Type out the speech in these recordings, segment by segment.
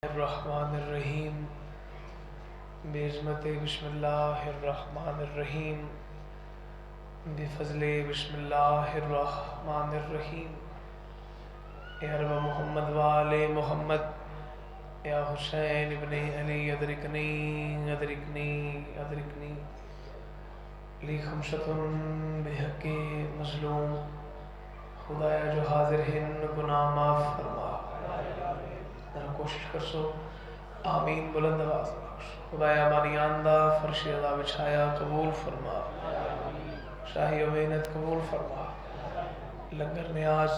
الرحمن الرحیم بعظمت بسم اللہ الرحمن الرحیم بفضل بسم اللہ الرحمن الرحیم یا رب محمد وآل محمد یا حسین ابن علی ادرکنی ادرکنی ادرکنی لی خمشتن بحق مظلوم خدایا جو حاضر ہن گناہ معاف فرما. کوشش کر سو آمین بلند آواز خدایا ہماری آندہ فرش ادا بچھایا قبول فرما. شاہی و محنت قبول فرما. لنگر نیاز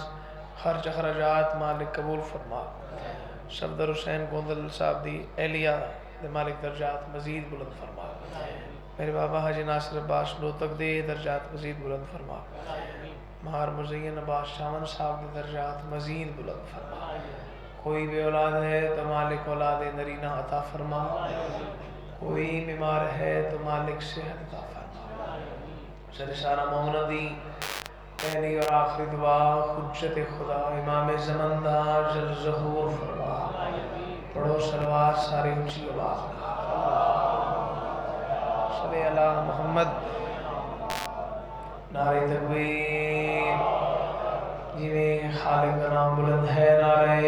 خرچ اخراجات مالک قبول فرما. صفدر حسین گوندل صاحب دی اہلیہ دے مالک درجات مزید بلند فرما. میرے بابا حاجی ناصر عباس نوتک دے درجات مزید بلند فرما. مہار مزین عباس شامن صاحب دے درجات مزید بلند فرما. کوئی بھی اولاد ہے تو مالک اولاد نرینہ عطا فرما. کوئی بیمار ہے تو مالک صحت عطا فرما. سر سارا مومن دی پہلی اور آخری دعا حجت خدا امام زمن دا جل ظہور فرما. پڑھو صلوات ساری اونچی آواز صلی اللہ محمد. نعرہ تکبیر جویں خالق کا نام بلند ہے. نعرہ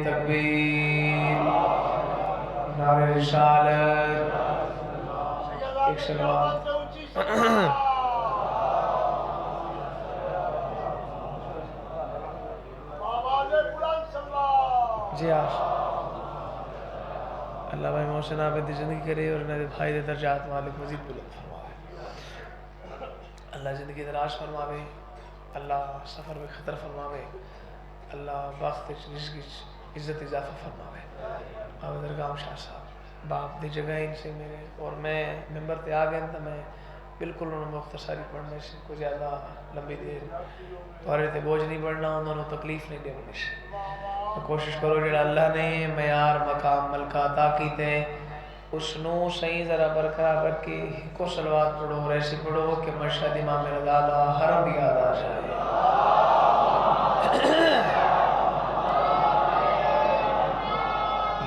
تکبیر نعرہ رسالت ایک سلوات جی آج اللہ بھائی محسن عابد دی زندگی کرے اور انہیں بھائی دے درجات مالک مزید بلند فرمائے. اللہ زندگی دراز فرماوے. اللہ سفر میں خطر فرماوے. اللہ وقت رزق عزت اضافہ فرماوے. بابا درگاہ شاہ صاحب باپ دی جگہ ان سے میرے اور میں ممبر تے آ گئے تو میں بالکل انہوں مختصری پڑھنے سے کوئی زیادہ لمبی دیر توارے تے بوجھ نہیں پڑھنا. انہوں نے تکلیف نہیں دینے سے کوشش کرو جڑا اللہ نے معیار مقام ملکہ عطا کیتے اس نو صحیح ذرا برقرار رکھ کے کو صلوات پڑھو اور ایسے پڑھو کہ مشہد امام رضا دا حرم بھی یاد آ جائے.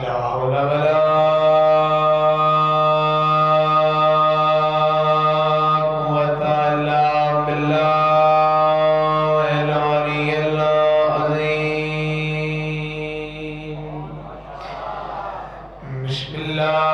لا حول ولا قوة إلا بالله العلي العظيم. بسم الله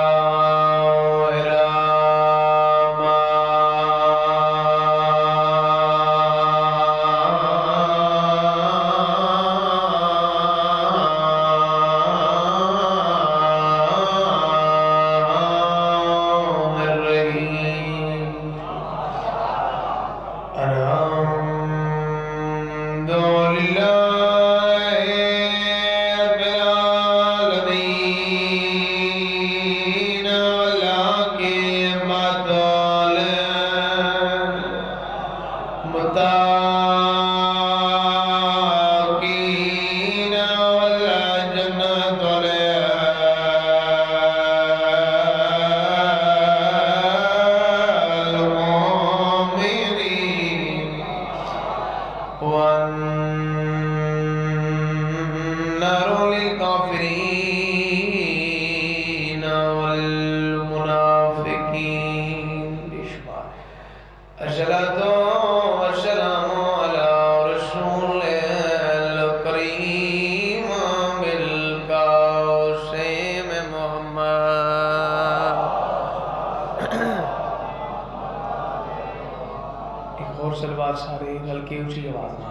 سارے ہلکی اونچی آواز میں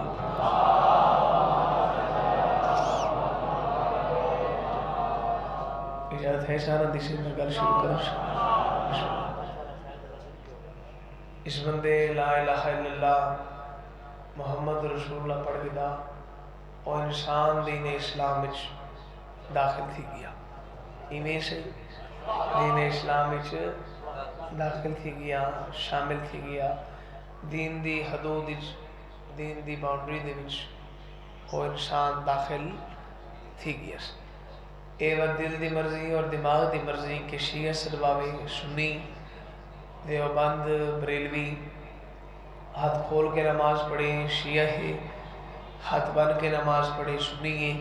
اجازت ہے سارا دیسی میں گل شروع کروں. اس بندے لا الہ الا اللہ محمد رسول اللہ پڑھ گیا اور انسان دین اسلام وچ داخل تھی گیا. ایویں سے دین اسلام وچ داخل تھی گیا شامل تھی گیا. دین دی حدود دین دی باؤنڈری دے وچ وہ انسان داخل تھی گیا. اے وہ دل دی مرضی اور دماغ دی مرضی کہ شیعہ سدواوی سنی دیوبند بریلوی ہاتھ کھول کے نماز پڑھے شیعہ ہے، ہاتھ بن کے نماز پڑھے سنی ہے.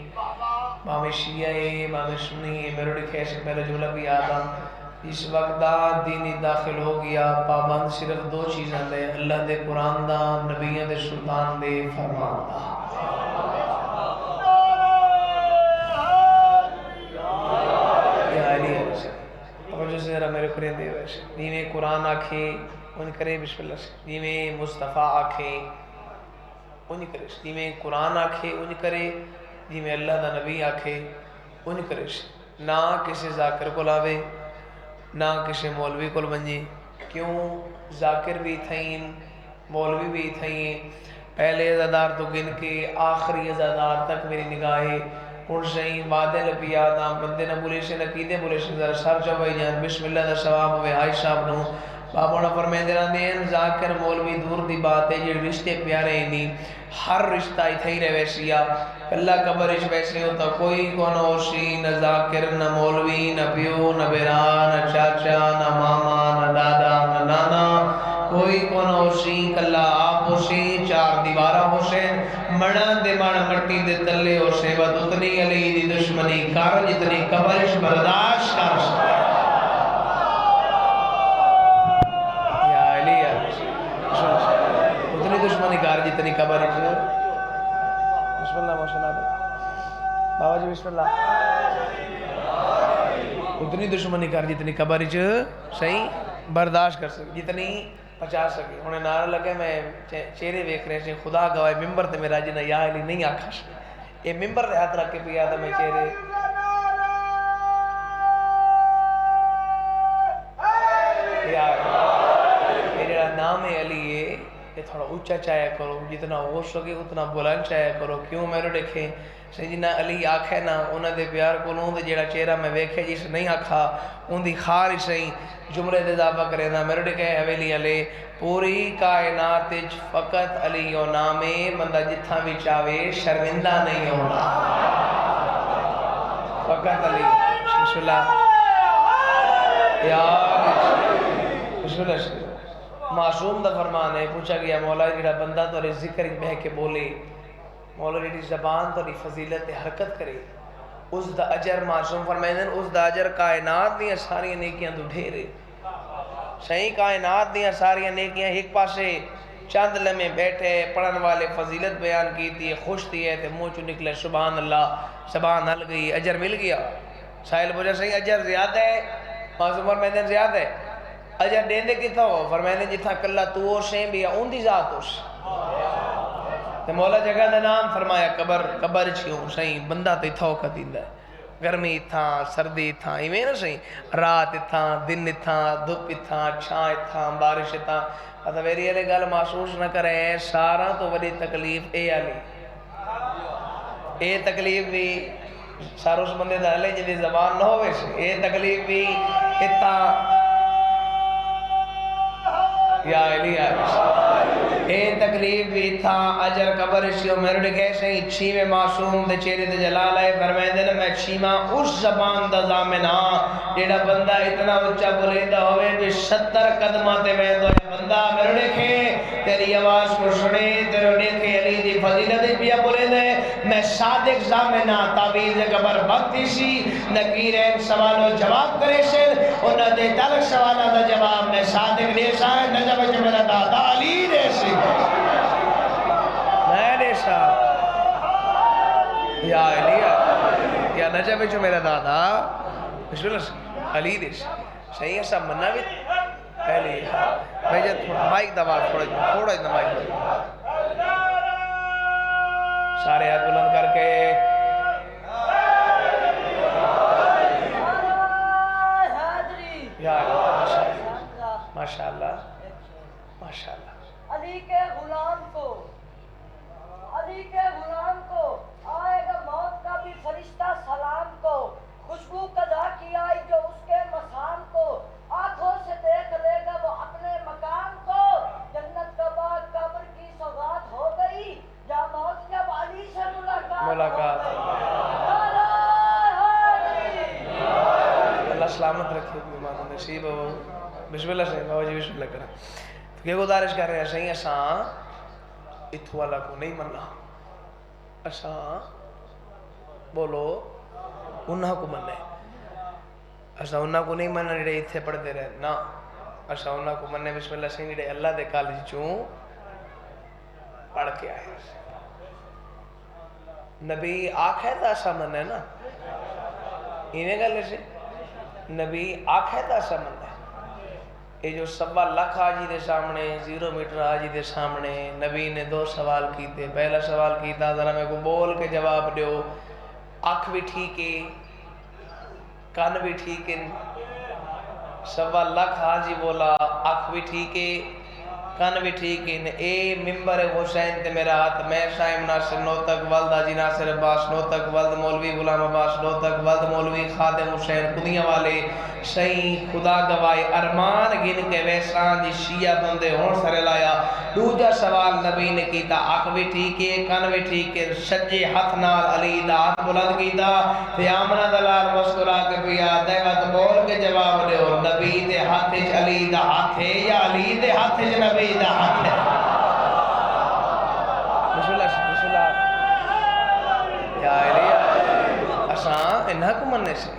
باویں شیعہ ہے باویں سنی ہے، میرے لکھے سے پہلے جملہ بھی آتا اس وقت دا دینی داخل ہو گیا پابند صرف دو چیزاں دے، اللہ دے قرآن دا، نبیوں دے سلطان دے فرمان دا۔ یا علی ہے ویسے توجہ سے ذرا میرے قرآن دے ویسے جیویں قرآن آکھے ان کرے بسم اللہ سے، جیویں مصطفیٰ آکھے ان کرے، جیویں قرآن آکھے ان کرے، جیویں اللہ دا نبی آکھے ان کرے، نہ کسی ذاکر کو لاوے نہ کسی مولوی کو بنجے۔ کیوں؟ ذاکر بھی تھیں مولوی بھی تھیں، پہلے عزادار تو گن کے آخری عزادار تک میری نگاہیں ہن سہی وعدے لپی آدھا بندے نہ بولے سے نقیدے بولے سے ذرا سر چوبائی جان بسم اللہ دا ثواب ہوئے حاج صاحب نو بابا نے فرمائے دینا دین ذاکر مولوی دور دی بات ہے جو رشتے پیارے ہیں نہیں، ہر رشتہ ہی تھی رہے ویسیا اللہ قبر اچ ویسے ہوتا کوئی کون ہوشی نہ ذاکر نہ مولوی نہ پیو نہ بیرا نہ چاچا نہ ماما نہ دادا نہ نانا کوئی کون ہوشی کلا آپ ہوشی چار دیوارہ ہوشین مڑا دے مڑ مٹی دے تلے ہوشے بد اتنی علی دی دشمنی کار جتنی قبرش برداشت کر سکے یا علی اتنی دشمنی کار جتنی قبرش بسم اللہ موشن آباد بابا جی بسم اللہ اتنی دشمنی کر جتنی قبرش صحیح برداشت کر سکے جتنی پچا سکے انہیں نعرہ لگے میں چہرے ویکھ رہے ہیں خدا گواہ ممبر تے میرا جنہ یا علی نہیں آکھا یہ ممبر دے ہاتھ رکھ کے پیا تھا میں چہرے یا یہ جڑا نام علی ہے یہ تھوڑا اونچا چاہیا کرو جتنا ہو سکے اتنا بلند چاہیا کرو کیوں میرے دیکھیں سیدنا علی آکھے نا انہوں دے پیار کو انہوں دے جڑا چہرہ میں ویکھے جس نہیں آکھا ان دی خار ہی صحیح جملے دے اضافہ کرے نا میرے دیکھے حویلی علی پوری کائنات فقط علی و نامے بندہ جتھا بھی چاہے شرمندہ نہیں ہونا فقط علی بسم اللہ یا بسم اللہ معصوم دا فرمان ہے پوچھا گیا مولا جڑا بندہ تو ذکر بہ کے بولے مولا جڑی زبان تو فضیلت حرکت کرے اس دا اجر معصوم فرمائے دن اس دا اجر کائنات دیا ساری نیکیاں تو ڈھیرے صحیح کائنات دیا ساری نیکیاں ایک پاسے چند لمحے بیٹھے پڑھن والے فضیلت بیان کی تھی خوش تھی ہے منہ چو نکلے سبحان اللہ سبحان ہل گئی اجر مل گیا سائل بوجھا صحیح اجر زیادہ ہے معصوم فرمائے دن زیادہ ہے اجر دین دے کتا ہو فرمائے دن جتھا کلہ تو ہو شیں بھی اون دی ذات ہو مولا جگہ دا نام فرمایا قبر چھیوں صحیح بندہ تے تھا کا دیندہ ہے گرمی تھا سردی تھا ایویں نا صحیح رات تھا دن تھا دھوپ تھا چھائے تھا بارش تھا پتہ میری علی گل محسوس نہ کرے سارا تو بڑی تکلیف اے علی اے تکلیف بھی سارا اس بندے دا علی جدی زبان نہ ہوئے سے اے تکلیف بھی اتنا یا علی اے تکلیف بھی تھا اجر قبر شیو میرے لکھے سے چھیویں معصوم دے چہرے دے جلال آئے فرمائے دے میں چھیواں اس زبان دا ضامن ہاں جیڑا بندہ اتنا اچھا بولیندہ ہوئے بھی 70 قدمہ تے میں دو بندہ میرے لکھے تیری آواز کو سنے تیرے لکھے علی دی فضیلت پیا بولیندہ میں صادق ضامن ہاں تعویز قبر بکتی سی نکیرین سوال و جواب کرے سے انہوں دے تلک سوالہ دا جواب میں صادق لے سائے نجب جو میرا دادا علی دے سی میں نے شاہ یا علی یا نجب جو میرا دادا بسم اللہ علی دے سی صحیح ہے سب منہ بھی پہلے میں جب مائک دبا تھوڑا اتنا مائک دبا سارے ہاتھ بلند کر کے یا ماشاءاللہ ماشاءاللہ علی کے غلام کو آئے گا موت کا بھی فرشتہ سلام کو خوشبو قضا کی آئی جو اس کے مسام کو آنکھوں سے دیکھ لے گا وہ اپنے مکان کو جنت کا باغ قبر کی سوغات ہو گئی یا موت جب علی سے ملاقات اللہ سلامت رکھے ماں نصیب ہو بسم اللہ سے بابا جی بسم اللہ کریں تو یہ گزارش کر رہے ہیں صحیح اساں اتھو والا کو نہیں مننا اساں بولو انہاں کو مننے اسا انہاں کو نہیں مننے جڑے اتھے پڑھتے رہے نا اسا انہاں کو مننے بسم اللہ سین جڑے اللہ دے کالج چوں پڑھ کے آئے نبی آنکھ ہے تا اسا مننے نا انہیں گلے سے نبی آنکھ ہے تا اسا مننے یہ جو 1.25 لاکھ آجی دے سامنے 0 میٹر آجی دے سامنے نبی نے 2 سوال کیتے پہلا سوال کیتا ذرا میں کو بول کے جواب دیو آنکھ بھی ٹھیک ہے کان بھی ٹھیک ہے 1.25 لاکھ آجی بولا آنکھ بھی ٹھیک ہے کان بھی ٹھیک ہے اے ممبر حسین تے میرا ہاتھ میں شائم ناصر نوتک والد آجی ناصر عباس نوتک والد مولوی غلام عباس نوتک والد مولوی خادم حسین خودیاں والے سہیں خدا گواہی ارمان گن کے ویسان جی شیعہ بندے ہون سرے لایا دوجا سوال نبی نے کیتا آنکھ بھی ٹھیک ہے کان بھی ٹھیک ہے سجے ہاتھ نال علی دا ہاتھ بلند کیتا تے آمنہ دلال مسکرا کے پیا دیوت بول کے جواب دے اور نبی دے ہاتھ علی دا ہاتھ ہے یا علی دے ہاتھ نبی دا ہاتھ ہے بسم اللہ یا علی اساں انہاں کو مننے سے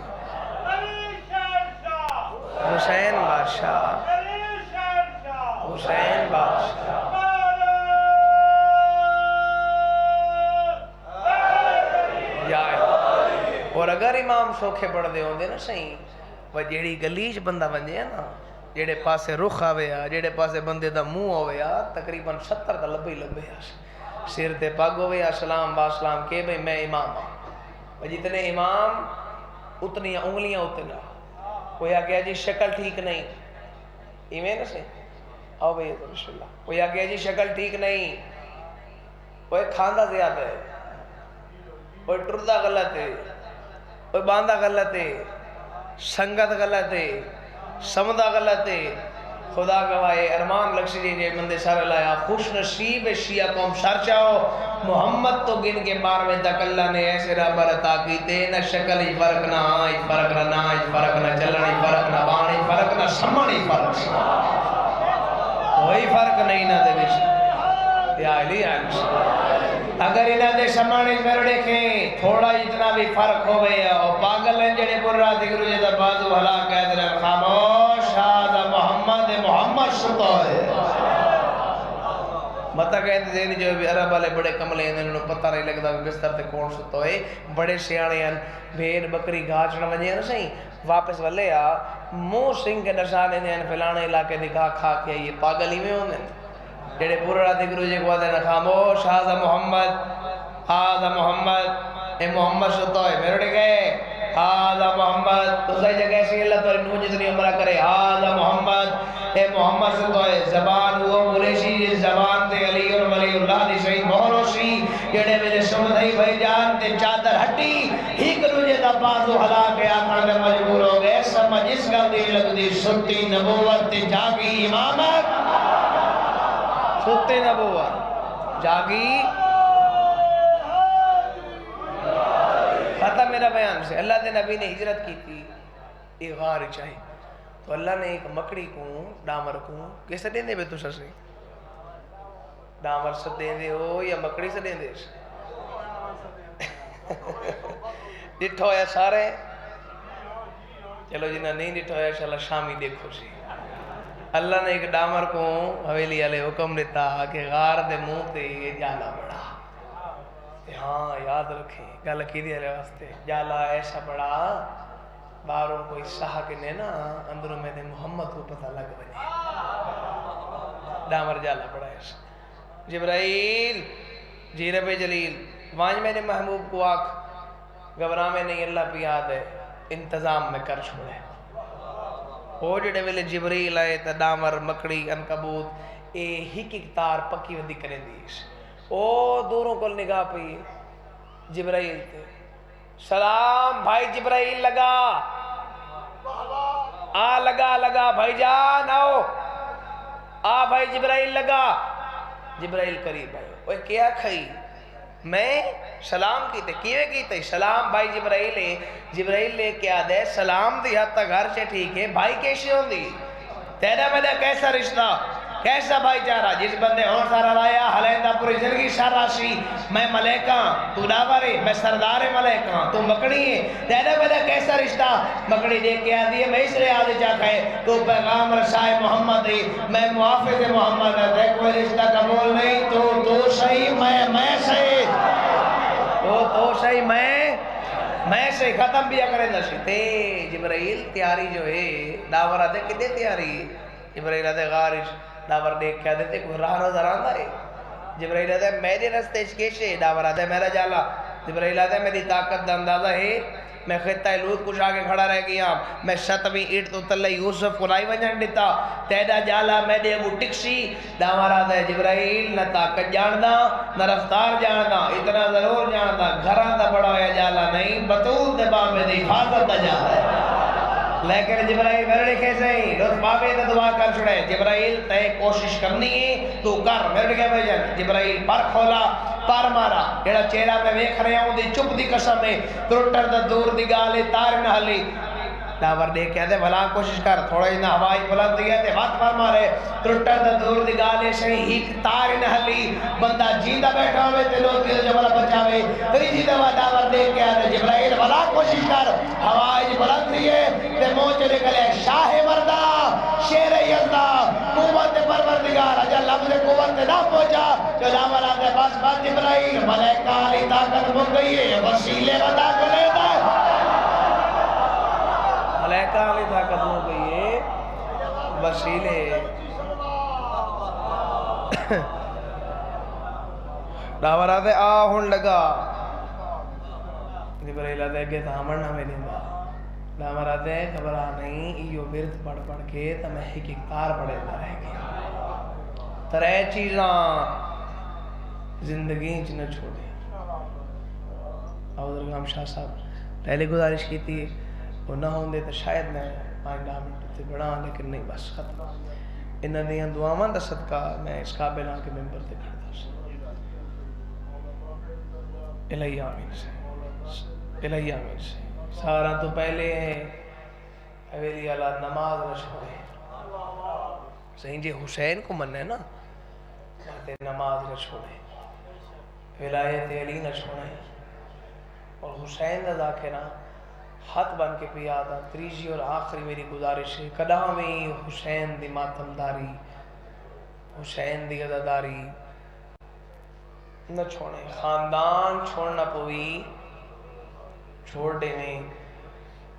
حسین بادشاہ حسین بادشاہ یا اور اگر امام سوکھے پڑھ دے ہوں دے نا صحیح وہ جیڑی گلیج بندہ بن جائے نا جیڑے پاسے رخ آوے آ جیڑے پاسے بندے دا منہ ہوئے آ تقریباً 70 دا لبے آ سیر تے پاگ ہوئے آ سلام با سلام کے بھئی میں امام آ جتنے امام اتنی انگلیاں اتنا کوئی آگیا جی شکل ٹھیک نہیں ایمیں نا سے آؤ بھئی تو بسم اللہ کوئی آگیا جی شکل ٹھیک نہیں کوئی کھاندہ زیادہ ہے کوئی ٹردہ غلط ہے کوئی باندہ غلط ہے سنگت غلط ہے سمدہ غلط ہے خدا گواہے ارمان لکشی جی مندے سارے لایا خوش نصیب شیعہ قوم سر چاہو محمد تو گن کے 12ویں تک اللہ نے ایسے رب عطا کیتے نہ شکل ہی فرق نہ آئی فرق نہ نائی فرق نہ چلنی فرق نہ بانی فرق نہ سمانی فرق کوئی فرق نہیں نہ دے بشی یا علی اگر انہاں دے سمانی میں دیکھیں تھوڑا اتنا بھی فرق ہو گیا اور پاگل ہیں جڑے پر رات گرو جیدہ بازو حلا کہہ دے خاموش آدھا محمد ستا ہے مطا کہتے ہیں جو بھی عرب والے بڑے کملے ہیں انہوں پتہ نہیں لگتا کہ بستر تے کون ستا ہے بڑے سیانے ہیں بھیڑ بکری گاچ نہ بجے ہیں صحیح واپس والے آ مو سنگ کے نشانے ہیں فلانے علاقے دکھا کھا کے یہ پاگل ہی میں ہوندے جڑے پورا رات گرو جی کو آدھے نا خاموش آدھا محمد اے محمد ستا ہے میرے گئے آدھا محمد تو صحیح جگہ سے اللہ تو انہوں جتنی عمرہ کرے آدھا محمد اے محمد ستا ہے زبان وہ مریشی زبان تے علی اور ولی اللہ دی صحیح بہروشی جڑے میرے سمدھ ہی بھائی جان تے چادر ہٹی ہی کرو جے دا بازو حلا کے آکھاں میں مجبور ہو گئے سمجھ اس گل دی لگ دی ستی نبوت تے جاگی امامت ستی نبوت جاگی ختم میرا بیان سے اللہ دے نبی نے ہجرت کی تھی ایک غار چاہی تو اللہ نے ایک مکڑی کو ڈامر کو کیسے دیں دے بے تو سسے ڈامر سے دیں دے ہو یا مکڑی سے دیں دے ڈٹھو یا سارے چلو جنہ نہیں ڈٹھو یا انشاءاللہ شامی دیکھو سی اللہ نے ایک ڈامر کو حویلی علیہ حکم دیتا کہ غار دے منہ تے یہ جالا بڑا ہاں یاد رکھیں گل کی دی علیہ واسطے جالا ایسا بڑا باروں کوئی ساہ کے نے نا اندروں میں نے محمد کو پتہ لگ بنے ڈامر جالا بڑا ایسا جبرائیل جی رب جلیل وانج میں نے محبوب کو آکھ گھبرا میں نہیں اللہ پہ یاد ہے انتظام میں کر چھوڑے وہ جڑے ویلے جبرائیل آئے تا ڈامر مکڑی انکبوت اے ہی تار پکی ودی کریں دیش او دوروں کو نگاہ پئی جبرائیل تے سلام بھائی جبرائیل لگا لگا بھائی جان آؤ بھائی جبرائیل لگا جبرائیل قریب آئے وہ کیا کھئی میں سلام کیتے کیوے کیتے سلام بھائی جبرائیل لے کیا دے سلام دی حد تک گھر سے ٹھیک ہے بھائی کیسے ہوں دی تیرا میرا کیسا رشتہ کیسا بھائی چارہ جس بندے ہون سارا لایا حلیندہ پوری زندگی شراشی میں ملیکاں تو ڈاوری میں سردار ملیکاں تو مکڑی ہے دیدہ بدا کیسا رشتہ مکڑی دیکھ کے آدھی ہے میں اس لئے آدھی چاکھا ہے تو پیغام رسائے محمد ہے میں محافظ محمد ہے دیکھ کوئی رشتہ قبول نہیں تو صحیح میں صحیح تو صحیح میں سے ختم بھی اکرے نشی تے جبرائیل تیاری جو ہے داور آتے کتے تیاری جبرائیل آتے غارش داور دیکھ کے آتے کوئی راہ نظر آندہ ہے جبرائیل آتے میرے رستے چکیشے داور آتے میرا جالا جبرائیل آتے میری طاقت دا اندازہ ہے میں خطہ لوت کچھ آگے کھڑا رہ گیا میں شتویں ایٹ تو تلہ یوسف کو لائی وجن دیتا تیدہ جالا میں دے وہ ٹکشی داور آتے جبرائیل نہ طاقت جاندہ نہ رفتار جاندہ اتنا ضرور جاندہ گھران دا بڑا ہویا جالا نہیں بطول دے بابے دی حفاظت دا جالا ہے لیکن جبرائیل میرے لئے کیسے ہی لطف بابے دا دعا کر چھڑے جبرائیل تے کوشش کرنی ہے تو کر میرے لئے کیا بھائی جبرائیل پر کھولا پار مارا ایڑا چہرہ میں ویکھ رہے ہوں دی چپ دی قسم میں ترٹر دا دور دی گالے تار نہ ہلی داور دیکھ کے آتے بھلا کوشش کر تھوڑا ہی نہ ہوائی بلند دیا تے ہاتھ پر مارے ترٹر دا دور دی گالے سے ہیک تار نہ ہلی بندہ جیندہ بیٹھا ہوئے تے لوگ دیو جبلا بچاوے تری جیدہ ہوا داور دیکھ کے آتے جبرائیل بھلا کوشش کر ہوائی بلند دیئے تے موچے نکلے شاہ مردہ شیر یزدہ قوت پروردگار اجا لفظ قوت نہ پہنچا جو داور آتے بس جبرائیل ملائکہ علی طاقت مک گئی ہے وسیلے بتا کو لیتا ہے ملائکہ علی طاقت ہو گئی ہے وسیلے داور آتے آہن لگا جبرائیل آتے کہ دامن نہ میں دیندہ داور آتے ہیں خبرہ نہیں ایو برد پڑھ کے تا میں ایک اکتار پڑھے نہ رہ گیا ترے چیزاں زندگی نہ چھوڑے عوض رغم شاہ صاحب پہلے گزارش کی تھی وہ نہ ہوں دے تو شاید میں آئندہ منٹ تے بڑھا لیکن نہیں بس ختم انہاں دیاں دعاواں دا صدقہ میں اس قابل آن کے ممبر تے کھڑتا الہی آمین سے الہی آمین سے سارا تو پہلے ہیں حویلی اللہ نماز نہ چھوڑے صحیح جی حسین کو مننے نا نماز نہ چھوڑے ولایت علی نہ چھوڑے اور حسین دا ذاکرہ ہاتھ بن کے پیادا تریجی اور آخری میری گزارش ہے قدامی حسین دی ماتمداری حسین دی عزاداری نہ چھوڑے خاندان چھوڑنا پوی چھوڑ دینے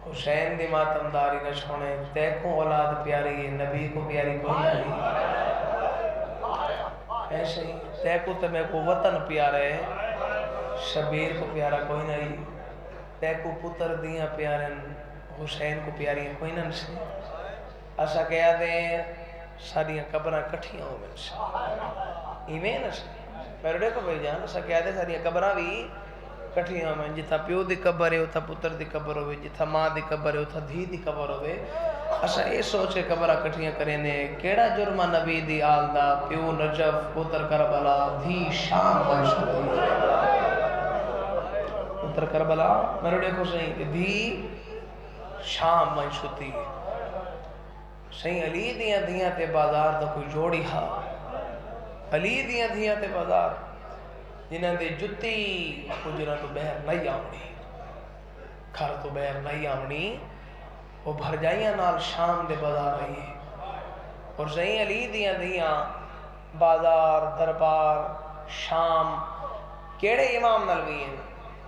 حسین دی ماتمداری نہ چھوڑے دیکھوں اولاد پیاری ہے نبی کو پیاری کوئی نہیں ایسے ہی دیکھو تمہیں کو وطن پیارا ہے شبیر کو پیارا کوئی نہیں دیکھو پتر دیاں پیارن حسین کو پیاری کوئی نہ سے ایسا کہا دیں ساریاں قبریں کٹھیاں ہو میں سے ایویں نہ سے میرے دیکھو بھائی جان ایسا کہا دیں ساریاں قبریں بھی کٹھیاں ہو میں جتا پیو دی قبر ہے اتھا پتر دی قبر ہوئے جتا ماں دی قبر ہے اتھا دھی دی قبر ہوئے ایسا یہ سوچے قبرہ کٹھیاں کرنے کیڑا جرمہ نبی دی آل دا پیو نجف پتر کربلا دھی شام بنشتی پتر کربلا میرے دیکھو صحیح دھی شام بنشتی صحیح علی دیاں تے بازار دا کوئی جوڑی ہا علی دیاں تے بازار جنہاں دے جتی کجرہ تو بہر نہیں آمنی گھر تو بہر نہیں آمنی وہ بھر جائیاں نال شام دے بازار آئیے اور صحیح علی دیاں بازار دربار شام کیڑے امام نلوی ہیں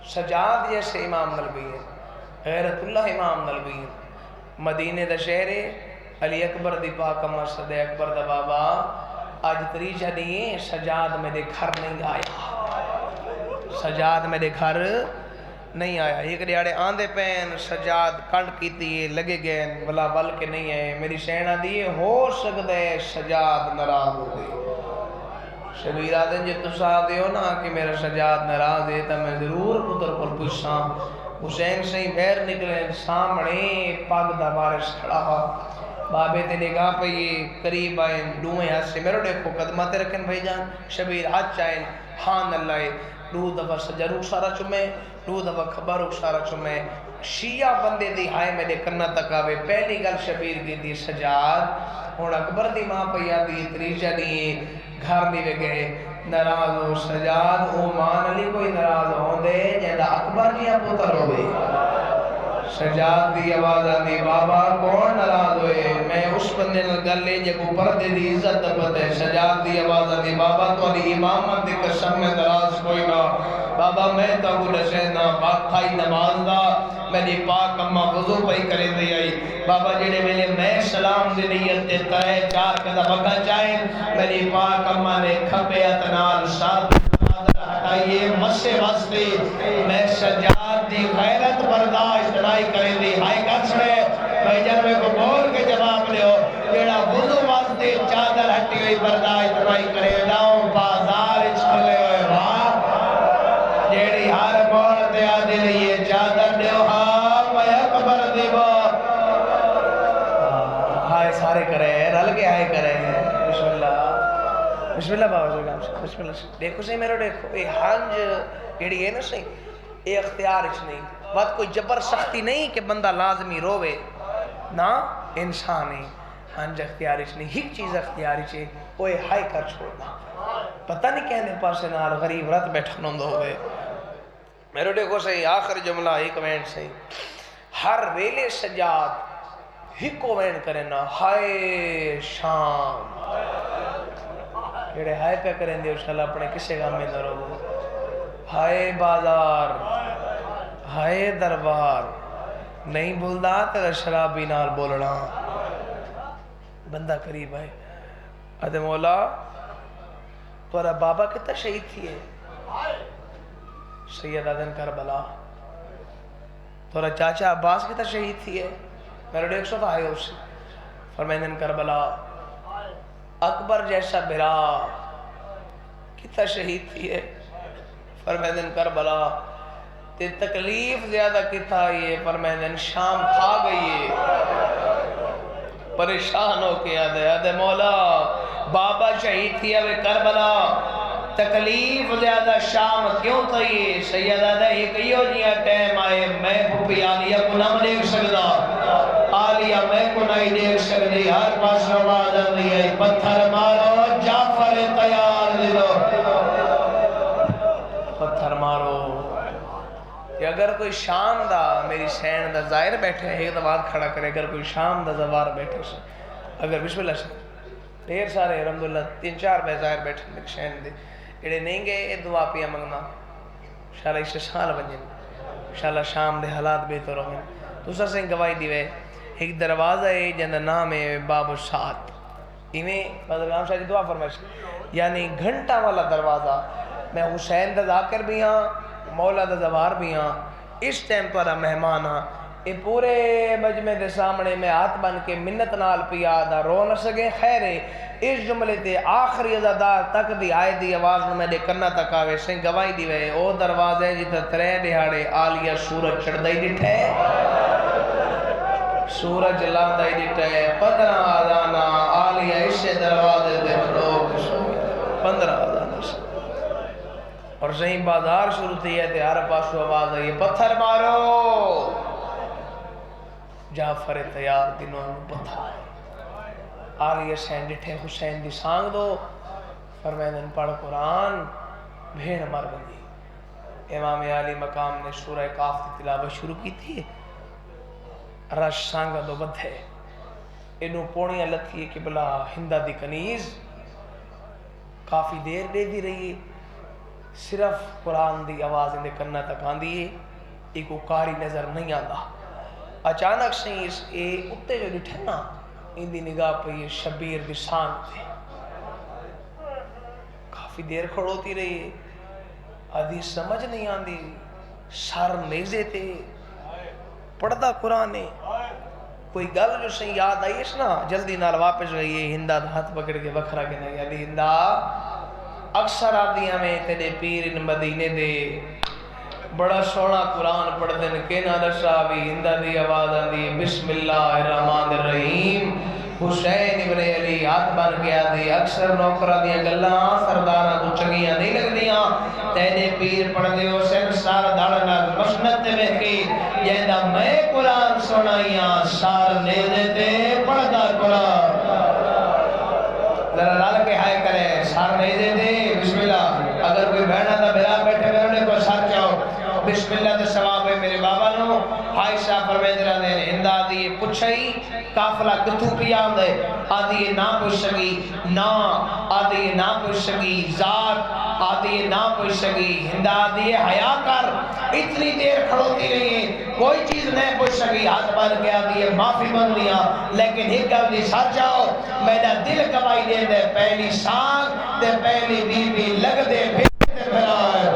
سجاد جیسے امام نلوی ہیں غیرت اللہ امام نلوی ہیں مدینہ دا شہر علی اکبر دی پاک مسجد اکبر دا بابا آج تریجہ دیئے سجاد میرے گھر نہیں آیا سجاد میرے گھر نہیں آیا ایک دیاڑے آندے پین سجاد کنڈ کی دیئے لگے گئے بلا بل کے نہیں ہے میری سینہ دیئے ہو سکتے سجاد ناراض ہو گئی شبیر آدھیں جی تسا دے ہو نا کہ میرا سجاد ناراض ہے تا میں ضرور پتر پر پوچھاں حسین سے ہی بہر نکلے سامنے پاگ دا بارش کھڑا ہوا بابے تے نگاہ پہ یہ قریب آئیں دوئیں ہاتھ سے میرے دیکھو قدماتے رکھیں بھائی جان شبیر ہاتھ چاہیں ہاں اللہ دو دفعہ سجا رخسارہ چمیں دو دفعہ خبر رخسارہ چمیں شیعہ بندے دی ہائے میرے کنہ تک آوے پہلی گل شبیر کی دی سجاد ہون اکبر دی ماں پیا دی تریجہ دی گھر دی گئے ناراض ہو سجاد او مان علی کوئی ناراض ہوں دے جیدہ اکبر جی پتر ہوئے سجاد دی آواز آدھی بابا کون ناراض ہوئے میں اس بندے نال گل لے جے کو پردے دی عزت پتہ ہے سجاد دی آواز آدھی بابا تو علی امامت دی قسم میں ناراض کوئی نہ بابا میں تو کو دسینا پاک تھائی نماز دا میری پاک اماں وضو پئی کرے دی آئی بابا جڑے ویلے میں سلام دی نیت تے ترے چار قدم اگا چاہیں میری پاک اماں نے کھپے اتنال ساتھ ہٹائیے مسے واسطے میں سجاد دی غیرت برداشت نہیں کریں دی ہائی کچھڑے بھائی جنوے کو بول کے جواب لے ہو جیڑا وضو واسطے چادر ہٹی ہوئی برداشت نہیں کریں لاؤں بازار چھلے ہوئے وہاں جیڑی ہر بول دے آدھے لیے چادر دے ہاں میں اکبر دیو ہائے سارے کرے رل کے ہائے کرے بسم اللہ بسم اللہ بابا جو گام سے بسم اللہ سے دیکھو صحیح میرے دیکھو یہ ہنج جیڑی ہے نا صحیح یہ اختیار اچھ نہیں بات کوئی جبر سختی نہیں کہ بندہ لازمی روے نا انسان ہے ہنج اختیار اچھ نہیں ایک چیز اختیار اچھ ہے وہ ہائی کر چھوڑنا پتہ نہیں کہنے پاسے نال غریب رت بیٹھا نندو ہوئے میرے دیکھو صحیح آخر جملہ ایک وین صحیح ہر ویلے سجاد ہکو وین کرے نا ہائے شام جڑے ہائے پہ کریں دے انشاءاللہ اپنے کسے گام میں نہ رہو ہائے بازار ہائے دربار نہیں بولدا تیرا شرابی نال بولنا بندہ قریب آئے ادھے مولا تورا بابا کتا شہید تھی ہے سید آدن کربلا تورا چاچا عباس کتا شہید تھی ہے میرے ڈیک سو آئے اس سے فرمائندن کربلا اکبر جیسا برا کتا شہید تھی ہے فرمائندن کربلا تے تکلیف زیادہ کتا یہ فرمائندن شام کھا گئی ہے پریشان ہو کے آدھے مولا بابا شہید تھی ہے کربلا تکلیف زیادہ شام کیوں تھا یہ سید آدھے یہ کئیو جیاں ٹیم آئے میں پھوپی آلیہ کو نہ دیکھ سکتا آلیہ میں کو نہیں دیکھ سکتی ہر پاس آواز آتی ہے پتھر مارو جعفر تیار دلو پتھر مارو کہ اگر کوئی شام دا میری سین دا ظاہر بیٹھے ایک دفعہ کھڑا کرے اگر کوئی شام دا زوار بیٹھے سے اگر بسم اللہ سے دیر سارے الحمدللہ 3-4 بے ظاہر بیٹھے میری سین دے اڑے نہیں گئے یہ دعا پیا منگنا انشاءاللہ اسے سال بنجن انشاءاللہ شام دے حالات بہتر ہوں دوسرا سے گواہی دیوے ایک دروازہ ہے جن نام ہے باب الساعت ایویں بدرگام شاہ جی دعا فرمائش یعنی گھنٹہ والا دروازہ میں حسین دا ذاکر بھی ہاں مولا دا زوار بھی ہاں اس ٹائم پر مہمان ہاں یہ پورے مجمع دے سامنے میں ہاتھ بن کے منت نال پیا دا رو نہ سکے خیر ہے اس جملے تے آخری ازادار تک دی آئے دی آواز میں دے کرنا تک آوے سنگ گواہی دی وے او دروازے جتا 3 دہاڑے آلیہ سورج چڑھ دائی ڈٹھے سورج لاندائی ڈٹھے 15 آدانا آلیہ اسے دروازے دے کھڑو 15 آدانا سے اور صحیح بازار شروع تھی ہے تے ہر پاسو آواز آئی پتھر مارو جعفر تیار دنوں پتھر آلیہ حسین ڈٹھے حسین دی سانگ دو فرمائدن پڑھ قرآن بھیڑ مر بندی امام علی مقام نے سورہ کاف کی تلاوت شروع کی تھی رش سانگ دو بدھے انہوں پونیاں لتھی کہ بلا ہندہ دی کنیز کافی دیر دے دی رہی صرف قرآن دی آواز اندے کرنا تک آندی ہے ایک کاری نظر نہیں آندا اچانک سے اس اتے جو ڈٹھے نا ان دی نگاہ پہ یہ شبیر دی سانگ تھے کافی دیر کھڑوتی رہی آدھی سمجھ نہیں آندی سار نیزے تھے پڑھدا قرآن ہے کوئی گل جو سے یاد آئی اس نا جلدی نال واپس رہی ہندہ دا ہاتھ پکڑ کے بکھرا کے نہیں آدھی ہندہ اکثر آدیاں میں تیرے پیر ان مدینے دے بڑا سونا قرآن پڑھ دن کے نہ رشا بھی ہندہ دی آواز آندی بسم اللہ الرحمن الرحیم حسین ابن علی ہاتھ بن فرمان کیا دی اکثر نوکرہ دیا گلاں سردارہ کو چگیاں نہیں لگ دیاں تینے پیر پڑھ دے ہو سن سار دھڑنا مشنت میں کی جیدہ میں قرآن سنائیاں سار لے دیتے پڑھ دا قرآن ذرا لال کے ہائے کرے سار نہیں دیتے بسم اللہ اگر کوئی بہنہ دا بلا بیٹھے میں انہیں کو سار چاہو بسم اللہ دے ثواب ہے میرے بابا نو عائشہ پرویندرہ نے ہندہ آدھی پچھائی کافلہ کتھو پی آمدے آدھی نا پوچھ سکی نا آدھی نا پوچھ سکی ذات آدھی نا پوچھ سکی ہندہ آدھی حیاء کر اتنی دیر کھڑوتی رہی ہے کوئی چیز نہیں پوچھ سکی ہاتھ بار کے آدھی معافی مانگ لیا لیکن ایک آدھی ساتھ جاؤ میرا دل کبائی دے دے پہلی سانگ دے پہلی بی بی لگ دے پھر پھرائے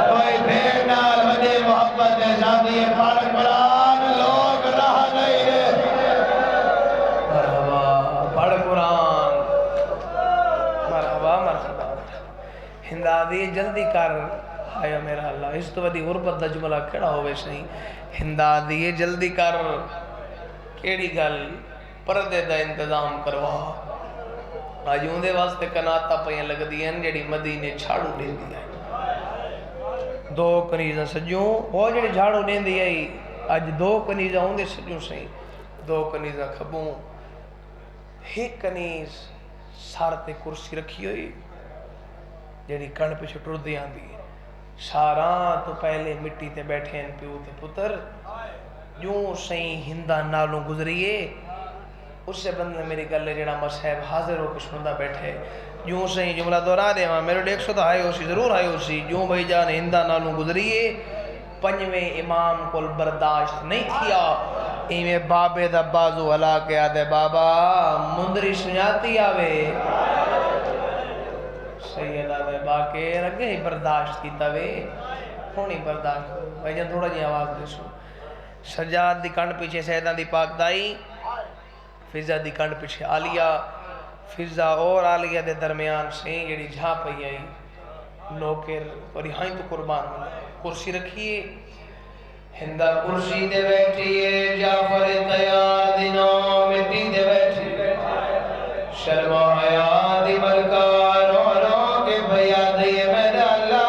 کوئی بھیڑ نال مدے محبت دے زادی پڑھ قرآن لوگ رہا نہیں رہے مرحبا پڑھ قرآن مرحبا مرحبا ہندہ دی جلدی کر آیا میرا اللہ اس تو ودی غربت دا جملہ کھڑا ہوئے سہی ہندہ دی جلدی کر کیڑی گل پردے دا انتظام کروا آج اندے واسطے کناتا پہیاں لگ دیا جڑی مدینے چھاڑو دے دیا دو کنیزہ سجوں وہ جڑی جھاڑو دے دیا آج دو کنیزہ اندے سجوں سہی دو کنیزہ کھبوں ایک کنیز سارتے کرسی رکھی ہوئی جڑی کن پہ چھٹر دیا دی ساران تو پہلے مٹی تے بیٹھے ہیں پیو تے پتر جوں سہی ہندہ نالوں گزریے اس سے بندے میری گلے جڑا مصحب حاضر ہو کے سندا بیٹھے جوں سہی جملہ دورا دے ہاں میرے 100 تو آئے ہو سی ضرور آئے ہو سی جوں بھائی جان ہندہ نالوں گزریے پنجویں امام کو برداشت نہیں تھیا ایمیں بابے دا بازو علا کے آدھے بابا مندری سنیاتی آوے سید آدھے باقی رگے ہی برداشت کی توے ہونی برداشت بھائی جان تھوڑا جی آواز دے سو سجاد دی کنڈ پیچھے سیدہ دی پاک دائی فضا دی کنڈ پیچھے آلیا فضا اور آلیا دے درمیان سے جڑی جھا پئی آئی نوکر اور یہاں تو قربان ہونا کرسی رکھیے ہندہ کرسی دے بیٹھیے جعفر تیار دنوں مٹی دے بیٹھیے شرم و حیاء دی ملکہ رو رو کے بھیا دیے میرا اللہ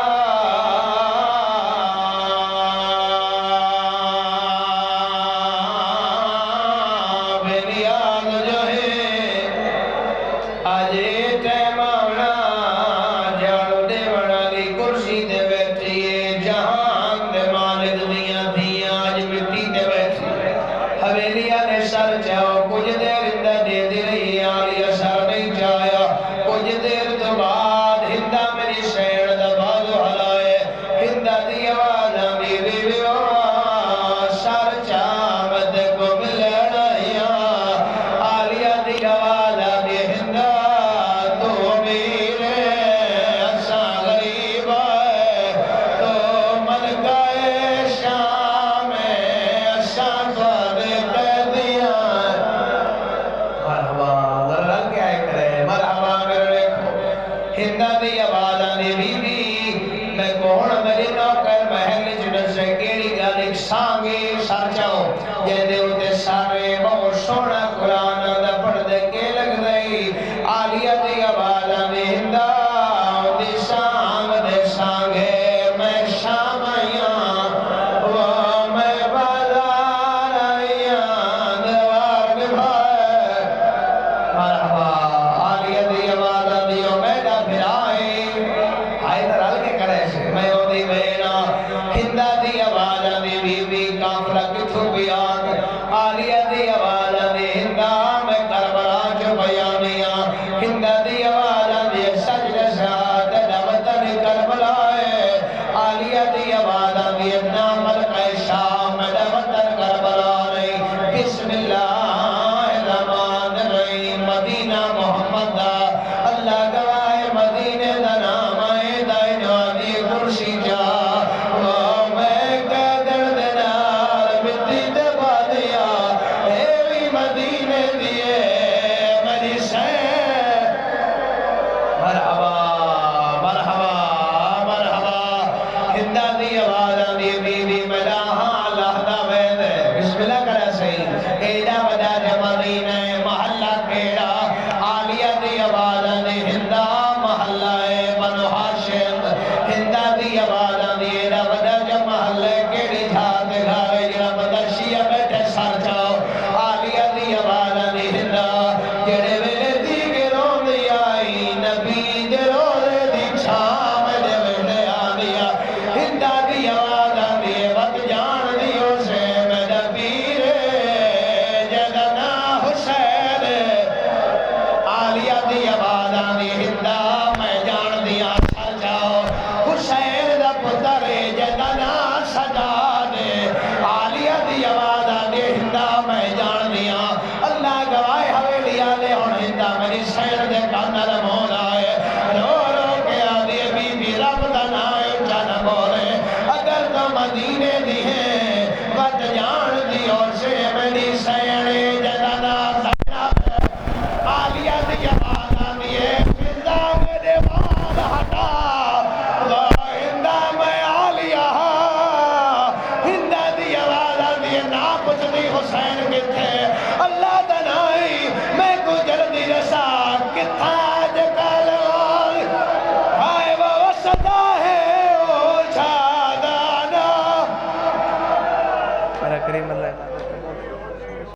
محلہ کیڑا آلیہ دی تھے